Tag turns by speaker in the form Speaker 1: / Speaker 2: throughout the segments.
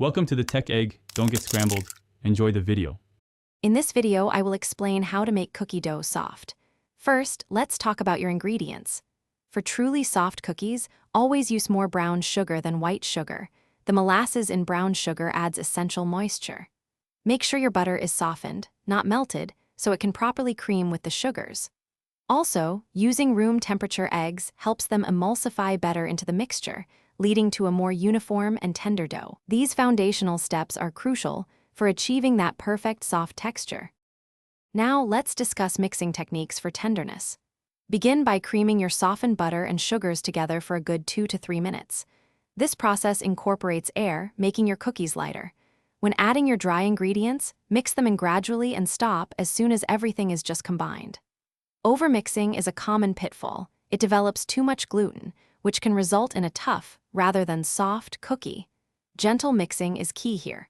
Speaker 1: Welcome to the Tech Egg. Don't get scrambled. Enjoy the video.
Speaker 2: In this video, I will explain how to make cookie dough soft. First, let's talk about your ingredients. For truly soft cookies, always use more brown sugar than white sugar. The molasses in brown sugar adds essential moisture. Make sure your butter is softened, not melted, so it can properly cream with the sugars. Also, using room temperature eggs helps them emulsify better into the mixture, leading to a more uniform and tender dough. These foundational steps are crucial for achieving that perfect soft texture. Now let's discuss mixing techniques for tenderness. Begin by creaming your softened butter and sugars together for a good 2 to 3 minutes. This process incorporates air, making your cookies lighter. When adding your dry ingredients, mix them in gradually and stop as soon as everything is just combined. Overmixing is a common pitfall. It develops too much gluten, which can result in a tough, rather than soft, cookie. Gentle mixing is key here.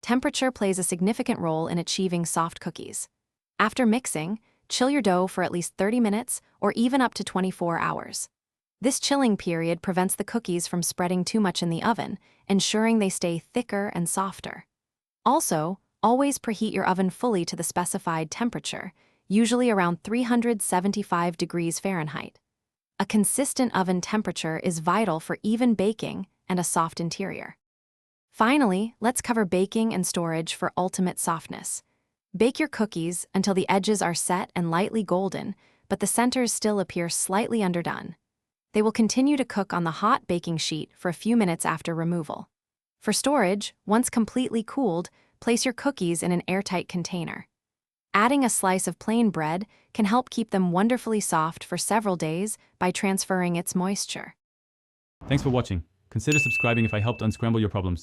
Speaker 2: Temperature plays a significant role in achieving soft cookies. After mixing, chill your dough for at least 30 minutes or even up to 24 hours. This chilling period prevents the cookies from spreading too much in the oven, ensuring they stay thicker and softer. Also, always preheat your oven fully to the specified temperature, usually around 375 degrees Fahrenheit. A consistent oven temperature is vital for even baking and a soft interior. Finally, let's cover baking and storage for ultimate softness. Bake your cookies until the edges are set and lightly golden, but the centers still appear slightly underdone. They will continue to cook on the hot baking sheet for a few minutes after removal. For storage, once completely cooled, place your cookies in an airtight container. Adding a slice of plain bread can help keep them wonderfully soft for several days by transferring its moisture.
Speaker 1: Thanks for watching. Consider subscribing if I helped unscramble your problems.